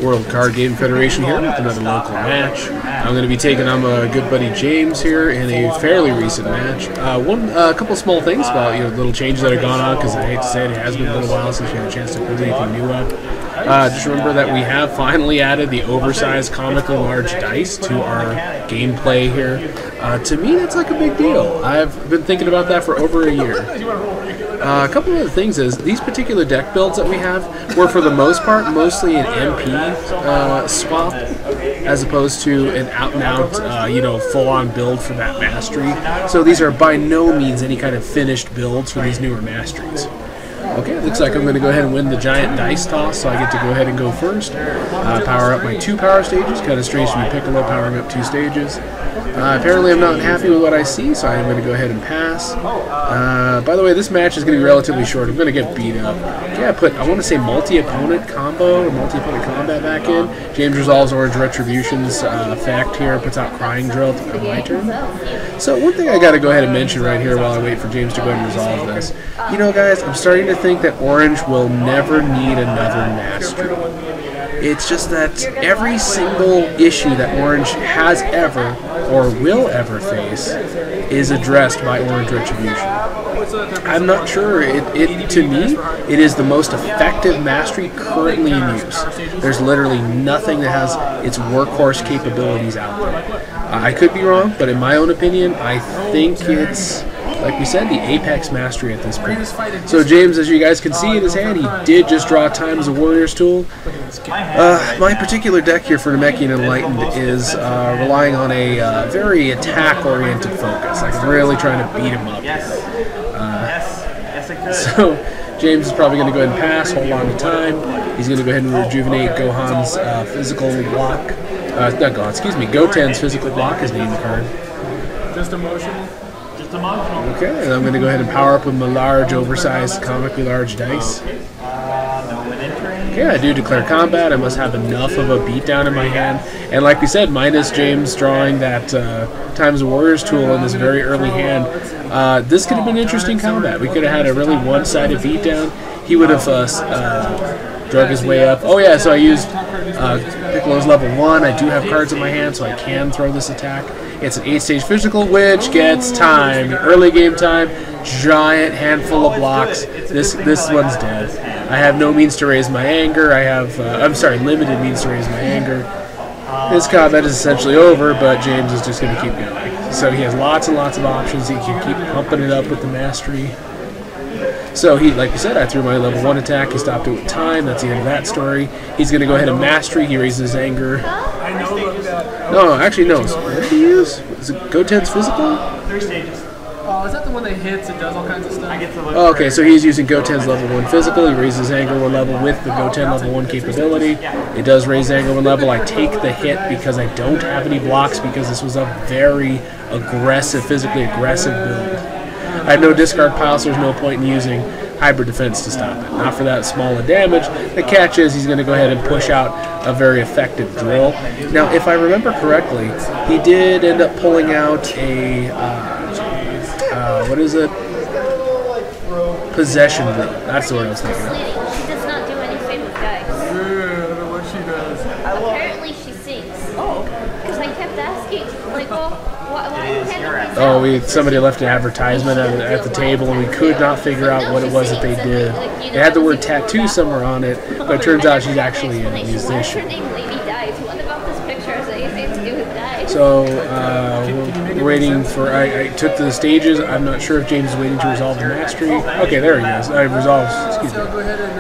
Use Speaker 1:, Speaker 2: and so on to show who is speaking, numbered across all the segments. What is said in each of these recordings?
Speaker 1: World Card Game Federation here with another local match. I'm going to be taking on my good buddy James here in a fairly recent match. A couple small things about little changes that have gone on, because I hate to say it, it has been a little while since we had a chance to put anything new up. Just remember that we have finally added the oversized comically large dice to our gameplay here. To me, that's like a big deal. I've been thinking about that for over a year. A couple of other things is these particular deck builds that we have were for the most part mostly an MP swap, as opposed to an out-and-out, full-on build for that mastery. So these are by no means any kind of finished builds for these newer masteries. Okay, looks like I'm going to go ahead and win the giant dice toss, so I get to go ahead and go first. Power up my 2 power stages, kind of strange to be Piccolo powering up 2 stages. Apparently I'm not happy with what I see, so I am going to go ahead and pass. By the way, this match is going to be relatively short. I'm going to get beat up. Yeah, I want to say multi-opponent combo or multi-opponent combat back in. James resolves Orange Retribution's effect here, puts out Crying Drill to come my turn. So one thing I got to go ahead and mention right here while I wait for James to go ahead and resolve this. Guys, I'm starting to think that Orange will never need another mastery. It's just that every single issue that Orange has ever or will ever face is addressed by Orange Retribution. I'm not sure. To me, it is the most effective mastery currently in use. There's literally nothing that has its workhorse capabilities out there. I could be wrong, but in my own opinion, I think it's, like we said, the apex mastery at this point. So James, as you guys can see in his hand, he did just draw Time's a Warrior's Tool. My particular deck here for Namekian Enlightened is relying on a very attack-oriented focus. Like, I'm really trying to beat him up here. So James is probably going to go ahead and pass, hold on to time. He's going to go ahead and rejuvenate Gohan's physical block. Goten's physical block is named the card.
Speaker 2: Just emotional? Just emotional.
Speaker 1: Okay, and I'm going to go ahead and power up with my large, oversized, comically large dice. Okay, I do declare combat. I must have enough of a beatdown in my hand. And like we said, minus James drawing that Time's a Warrior's Tool in this very early hand, this could have been interesting combat. We could have had a really one-sided beatdown. He would have drug his way up. Oh yeah, so I used Piccolo's level 1. I do have cards in my hand, so I can throw this attack. It's an 8-stage physical, which gets time. Early game time, giant handful of blocks. This one's dead. I have no means to raise my anger. I have, limited means to raise my anger. This combat is essentially over, but James is just going to keep going. So he has lots and lots of options. He can keep pumping it up with the mastery. So he, like we said, I threw my level 1 attack. He stopped it with time. That's the end of that story. He's going to go ahead and mastery. He raises his anger. No, actually no. What did he use? Is it Goten's physical?
Speaker 2: 3 stages. Oh, is that the one that hits and does all kinds of stuff?
Speaker 1: Oh, okay, so he's using Goten's level 1 physical. He raises his anger 1 level with the Goten level 1 capability. It does raise anger 1 level. I take the hit because I don't have any blocks, because this was a very aggressive, physically aggressive build. I had no discard pile, so there's no point in using hybrid defense to stop it. Not for that small a damage. The catch is he's going to go ahead and push out a very effective drill. Now, if I remember correctly, he did end up pulling out a, what is it? Possession drill. That's the word I was thinking of.
Speaker 3: She does not do anything with dice.
Speaker 2: I don't know what she does.
Speaker 3: Apparently she sings. Oh, because I kept asking, like, well, why can't
Speaker 1: Oh, somebody left an advertisement at the table, and we could not figure out what it was that they did. They had the word tattoo somewhere on it, but it turns out she's actually a musician. So we're waiting for. I took the stages. I'm not sure if James is waiting to resolve the mastery. Okay, there he goes. I resolved. Excuse me.
Speaker 2: So go ahead and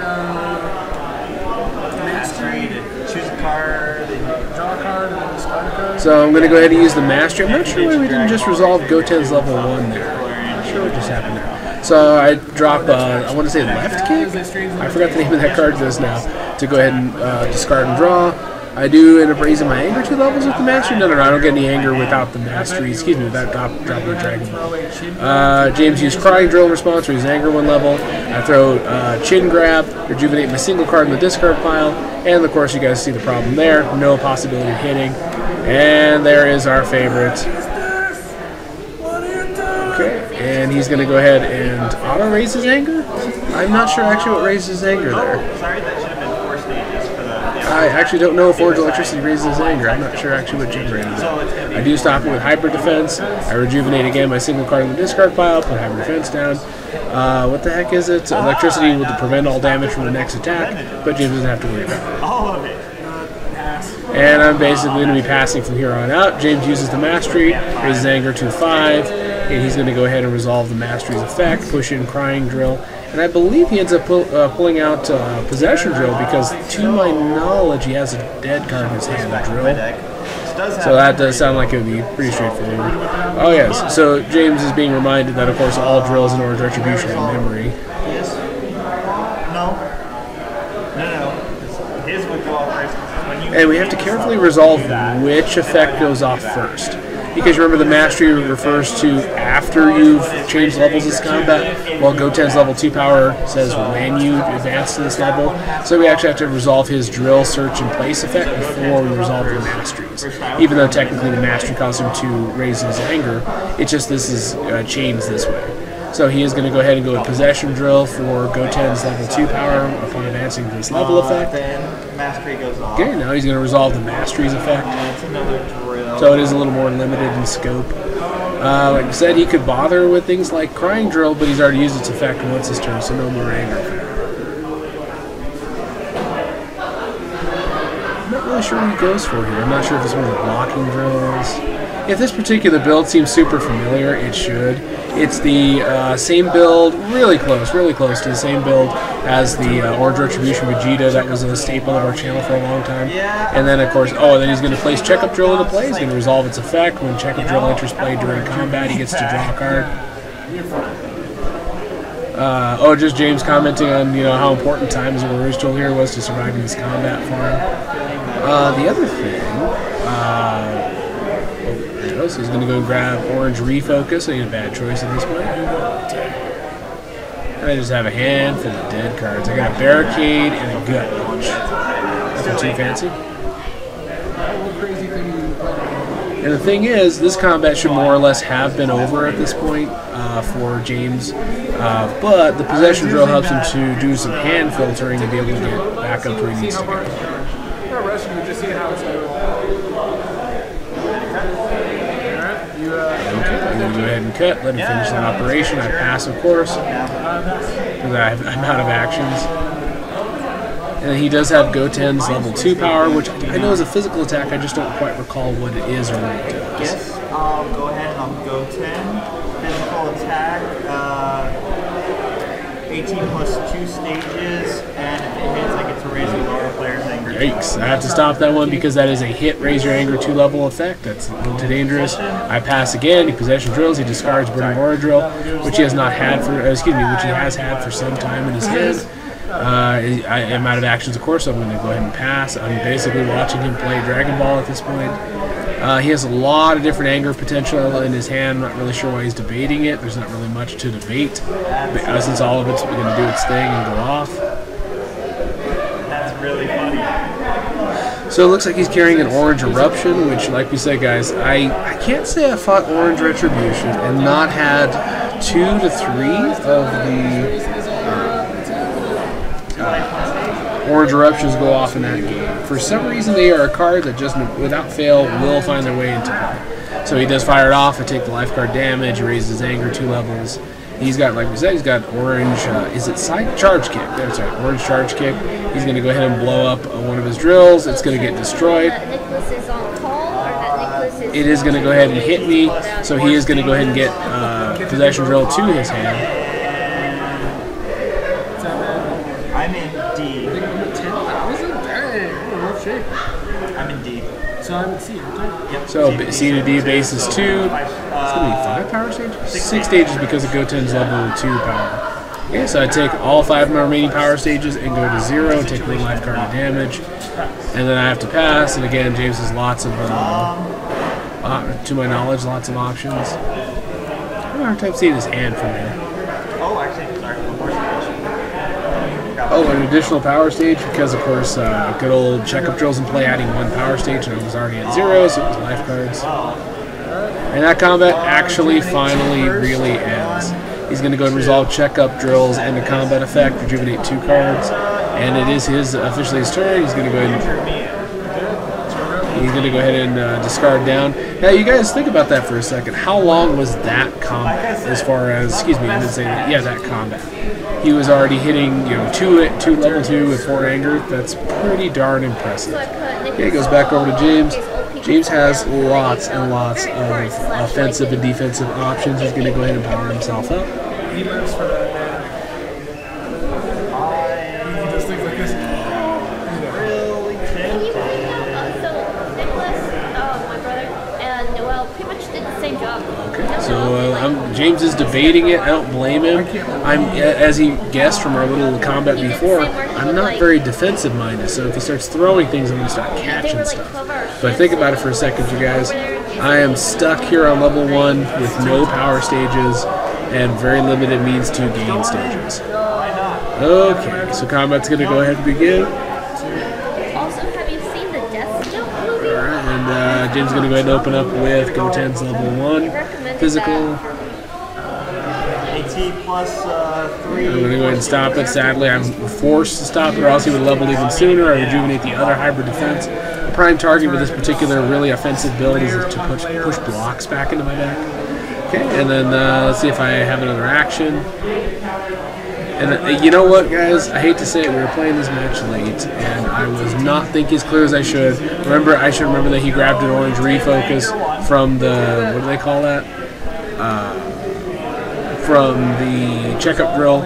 Speaker 2: mastery, choose a card, draw a card, and then discard a card.
Speaker 1: So I'm going to go ahead and use the mastery. I'm not sure why we didn't just resolve Goten's level 1 there. I'm not sure what just happened there. So I drop, I want to say left kick? I forgot the name of that card just now. To go ahead and discard and draw. I do end up raising my anger 2 levels with the mastery. No, I don't get any anger without the mastery. Excuse me, without dropping the Dragon Ball. James used Crying Drill in response, raise anger 1 level. I throw Chin Grab, rejuvenate my single card in the discard pile, and of course you guys see the problem there. No possibility of hitting. And there is our favorite. Okay, and he's going to go ahead and auto-raise his anger? I'm not sure actually what raises his anger there. I actually don't know if Orange Electricity raises his anger. I'm not sure actually what generated it. I do stop it with Hyper Defense. I rejuvenate again my single card in the discard pile, put Hyper Defense down. What the heck is it? Electricity will prevent all damage from the next attack, but James doesn't have to worry about it.
Speaker 2: All of it.
Speaker 1: And I'm basically going to be passing from here on out. James uses the Mastery, raises anger to 5, and he's going to go ahead and resolve the Mastery's effect, push in Crying Drill, and I believe he ends up pulling out Possession Drill because, to my knowledge, he has a dead card in his hand, a Drill. So that does sound like it would be pretty straightforward. Oh yes, so James is being reminded that, of course, all drills in Orange Retribution have memory.
Speaker 2: Yes. No. His would go off first.
Speaker 1: And we have to carefully resolve which effect goes off first. Because remember, the Mastery refers to after you've changed levels this combat, while Goten's level 2 power says when you advance to this level. So we actually have to resolve his Drill, Search, and Place effect before we resolve the Masteries. Even though technically the Mastery caused him to raise his anger, it's just this is changed this way. So he is going to go ahead and go with Possession Drill for Goten's level 2 power upon advancing to this level effect.
Speaker 2: Then Mastery goes off.
Speaker 1: Okay, now he's going to resolve the Mastery's effect.
Speaker 2: That's another drill.
Speaker 1: So it is a little more limited in scope. Like I said, he could bother with things like Crying Drill, but he's already used its effect once his turn, so no more anger effect. I'm not really sure what he goes for here. I'm not sure if it's one of the blocking drills. If this particular build seems super familiar, it should. It's the same build, really close to the same build as the Orange Retribution Vegeta that was a staple of our channel for a long time. And then, of course, then he's going to place Checkup Drill into play. He's going to resolve its effect. When Checkup Drill enters play during combat, he gets to draw a card. Just James commenting on how important Time as a Warrior's Tool here was to surviving this combat for him. The other thing. So he's going to go grab Orange Refocus. I need a bad choice at this point. And I just have a handful of dead cards. I got a Barricade and a Gut Punch. Nothing too fancy. And the thing is, this combat should more or less have been over at this point for James. But the Possession Drill helps him to do some hand filtering and be able to get back up to where he needs to go. Okay, I'm going to go ahead and cut, let him finish that operation. I pass, of course, because I'm out of actions. And then he does have Goten's level 2 power, which I know is a physical attack, I just don't quite recall what it is or what it does.
Speaker 2: Yes, I'll go ahead and I'll Goten. Physical attack, 18 plus 2 stages, and if it hits, I get to raise a lower player's anger.
Speaker 1: Yikes, I have to stop that one because that is a hit, raise your anger 2 level effect. That's a little too dangerous. I pass again, he Possession Drills, he discards Burning Aura Drill, which he has not had for, which he has had for some time in his hand. I am out of actions, of course, so I'm going to go ahead and pass. I'm basically watching him play Dragon Ball at this point. He has a lot of different anger potential in his hand. I'm not really sure why he's debating it. There's not really much to debate, since all of it's going to do its thing and go off.
Speaker 2: That's really funny.
Speaker 1: So it looks like he's carrying an Orange Eruption, which, like we said, guys, I can't say I fought Orange Retribution and not had 2 to 3 of the Orange Eruptions go off in that game. For some reason, they are a card that just, without fail, will find their way into play. So he does fire it off, I take the life card damage, raises his anger 2 levels. He's got, like we said, he's got Orange, is it Side Charge Kick? That's right, Orange Charge Kick. He's going to go ahead and blow up one of his drills. It's going to get destroyed. It is going to go ahead and hit me, so he is going to go ahead and get Possession Drill to his hand.
Speaker 2: I'm in D. I'm in D.
Speaker 4: So I'm in C, okay?
Speaker 2: Yep.
Speaker 1: So C to D base is 2. It's going to be 5 power stages? 6 stages because of Goten's level 2 power. Okay, so I take all 5 of my remaining power stages and go to 0, take 1 life card of damage. And then I have to pass, and again, James has lots of, to my knowledge, lots of options. I have a hard time seeing his hand from here.
Speaker 2: Oh, actually, sorry.
Speaker 1: An additional power stage because, of course, good old Checkup Drills in play, adding 1 power stage, and it was already at 0, so it was life cards. And that combat actually finally really ends. He's going to go and resolve Checkup Drills and the combat effect, rejuvenate 2 cards. And it is officially his turn. He's going to go ahead and discard down. Now, you guys think about that for a second. How long was that combat? As far as, excuse me, I didn't say that. Yeah, that combat. He was already hitting, you know, level 2 with 4 anger. That's pretty darn impressive. Okay, goes back over to James. James has lots and lots of offensive and defensive options. He's going to go ahead and power himself up.
Speaker 2: He lives for that, man. He does things like this.
Speaker 3: Same job.
Speaker 1: Okay, so James is debating it. I don't blame him. As he guessed from our little combat before, I'm not very defensive minded. So if he starts throwing things, I'm going to start catching stuff. But think about it for a second, you guys. I am stuck here on level 1 with no power stages and very limited means to gain stages. Okay, so combat's going to go ahead and begin. And Jim's going to go ahead and open up with Goten's level 1 physical.
Speaker 4: AT plus 3.
Speaker 1: I'm going to go ahead and stop it. Sadly, I'm forced to stop it, or else he would level even sooner. I rejuvenate the other hybrid defense. The prime target with this particular really offensive build is to push blocks back into my deck. Okay, and then let's see if I have another action. And you know what, guys? I hate to say it, we were playing this match late, and I was not thinking as clear as I should. I should remember that he grabbed an orange refocus from the, what do they call that? From the checkup drill.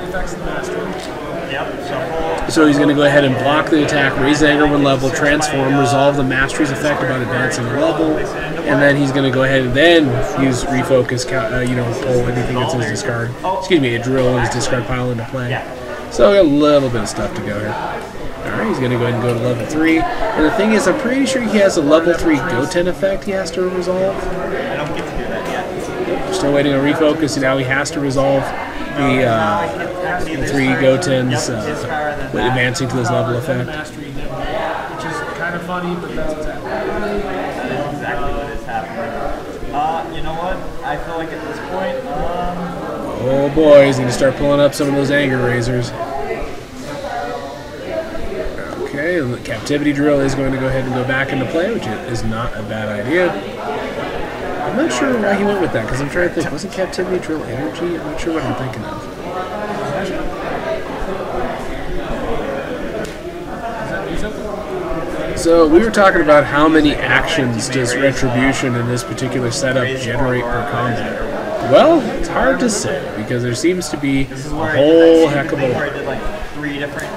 Speaker 1: So he's going to go ahead and block the attack, raise the anger 1 level, transform, resolve the masteries effect about advancing a level, and then he's going to go ahead and then use refocus, pull anything that's in his discard. Excuse me, a drill in his discard pile into play. So a little bit of stuff to go here. Alright, he's going to go ahead and go to level 3. And the thing is, I'm pretty sure he has a level 3 Goten effect he has to resolve.
Speaker 4: I don't get to do that yet.
Speaker 1: Still waiting on refocus, and now he has to resolve the 3 Gotens advancing to this level effect.
Speaker 2: Mastery, which is kind of funny, but that's what's happening.
Speaker 4: That's exactly what is happening. You know what? I feel like at this point,
Speaker 1: oh boy, he's going to start pulling up some of those anger razors. Okay, and the captivity drill is going to go ahead and go back into play, which is not a bad idea. I'm not sure why he went with that, because I'm trying to think, wasn't captivity drill energy? I'm not sure what I'm thinking of. So we were talking about how many actions does Retribution in this particular setup generate per combat. Well, it's hard to say, because there seems to be a whole heck of a lot.
Speaker 4: I did like 3 different,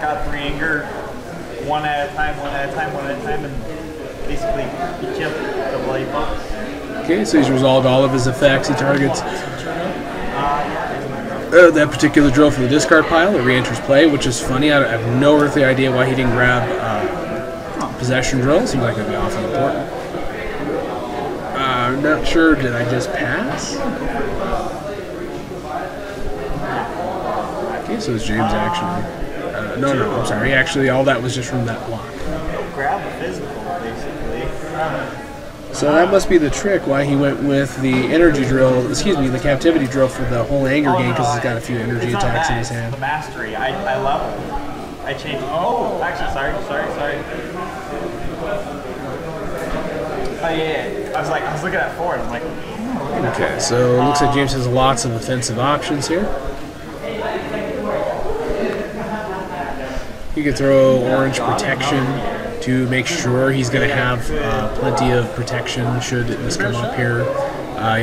Speaker 4: got 3 anger, one at a time, and basically he killed the bloody bugs.
Speaker 1: Okay, so he's resolved all of his effects. He targets that particular drill from the discard pile. It re-enters play, which is funny. I have no earthly idea why he didn't grab possession drill. Seems like it'd be awfully important. I'm not sure. Did I just pass? Okay, so it's James actually. No, I'm sorry. Actually, all that was just from that block.
Speaker 4: Grab a physical, basically.
Speaker 1: So that must be the trick why he went with the energy drill, the captivity drill for the whole anger game, because he's got a few energy attacks in his hand.
Speaker 4: The mastery, I love it. I changed. Oh, actually, sorry. Oh yeah. I was looking at 4 and I'm like.
Speaker 1: Okay, so it looks like James has lots of offensive options here. You could throw orange protection to make sure he's going to have plenty of protection should this come up here.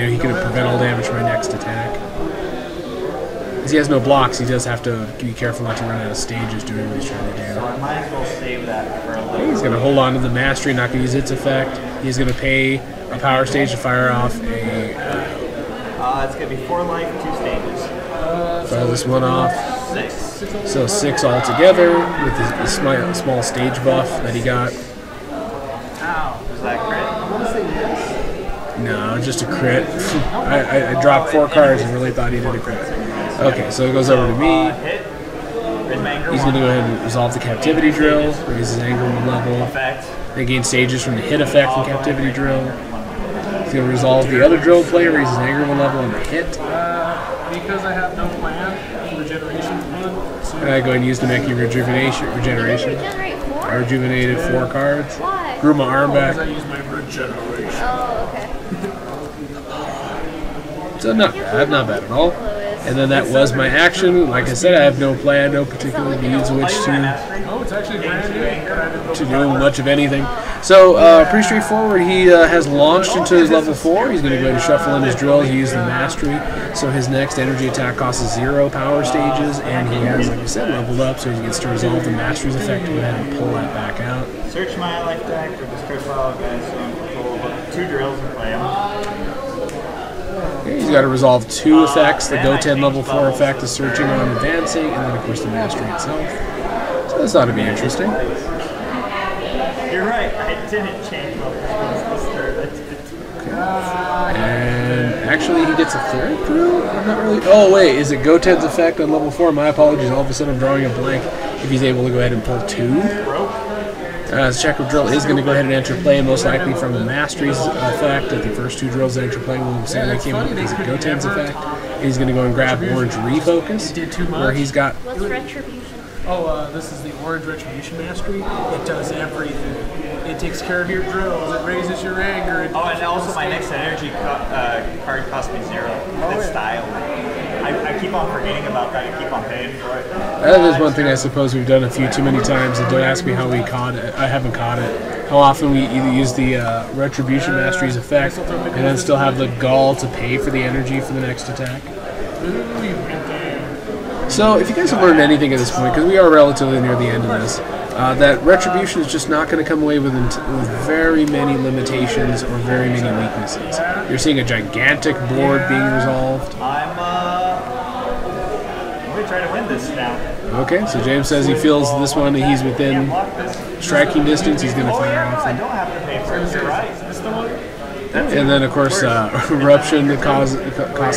Speaker 1: He could prevent all damage from my next attack. Because he has no blocks, he does have to be careful not to run out of stages doing what he's trying to do.
Speaker 4: So I might as well save that for a little.
Speaker 1: He's going to hold on to the mastery, not going to use its effect. He's going to pay a power stage to fire off a...
Speaker 4: it's going to be 4 life, 2 stages.
Speaker 1: Fire this one off.
Speaker 4: 6.
Speaker 1: So 6 altogether with the small stage buff that he got.
Speaker 4: Ow, was that crit? I want to say yes.
Speaker 1: No, just a crit. I dropped 4 cards and really thought he did a crit. Okay, so it goes over to me. He's going to go ahead and resolve the captivity drill, raise his anger 1 level. They gain stages from the hit effect from captivity drill. He's going to resolve the other drill play, raise his anger 1 level on the hit.
Speaker 2: Because I have no plan for the generation 1, 2,
Speaker 1: Go ahead and use Namekian regeneration.
Speaker 3: Regenerate 4?
Speaker 1: I rejuvenated 4 cards.
Speaker 3: Why?
Speaker 1: Grew my arm
Speaker 2: Because I
Speaker 1: back.
Speaker 2: use my regeneration.
Speaker 3: Oh, okay.
Speaker 1: So not bad at all. And then that was my action. Like I said, I have no plan, no particular needs which
Speaker 2: Oh, it's actually brand new.
Speaker 1: to do much of anything. So pretty straightforward. He has launched into his level 4. He's going to go ahead and shuffle in his drills. He used the mastery. So his next energy attack costs 0 power stages, and he has, like I said, leveled up, so he gets to resolve the mastery's effect. Go ahead and pull that back out.
Speaker 4: Search my life deck or discard file, guys. So I'm control of 2 drills and play them.
Speaker 1: Okay, he's got to resolve 2 effects. The Goten level 4 effect is searching on advancing, and then of course the mastery itself. So this ought to be interesting.
Speaker 4: You're right, I didn't change levels.
Speaker 1: And actually he gets a 3rd drill? I'm not really... Oh wait, is it Goten's effect on level 4? My apologies, all of a sudden I'm drawing a blank. If he's able to go ahead and pull 2. His check of drill is going to go ahead and enter play, most likely from the mastery's effect. That the first 2 drills that enter play will say they came up because of Goten's effect. He's going to go and grab Orange Refocus, where he's got...
Speaker 3: What's Retribution?
Speaker 2: Oh, this is the Orange Retribution Mastery. It does everything. It takes care of your drills. It raises your anger.
Speaker 4: Oh, and also my next energy card cost me 0. It's style. I keep on forgetting about that. I keep on paying for it.
Speaker 1: That is one thing I suppose we've done a few too many times, and don't ask me how we caught it. I haven't caught it. How often we either use the Retribution Mastery's effect and then still have the gall to pay for the energy for the next attack. So if you guys have learned anything at this point, because we are relatively near the end of this, that Retribution is just not going to come away with very many limitations or very many weaknesses. You're seeing a gigantic board being resolved.
Speaker 4: I'm going to try to win this now.
Speaker 1: Okay, so James says he feels this one, he's within striking distance, he's going to fire off.
Speaker 4: I don't have to pay for it. You're right. Is this the one?
Speaker 1: And then, of course, Eruption that costs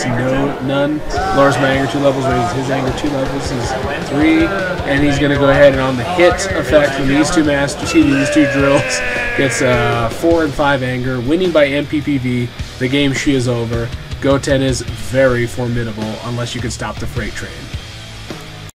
Speaker 1: none. Lowers my anger 2 levels, raises his anger 2 levels. He's 3. And he's going to go ahead and on the hit effect from these 2 these 2 drills, gets 4 and 5 anger. Winning by MPPV. The game she is over. Goten is very formidable unless you can stop the freight train.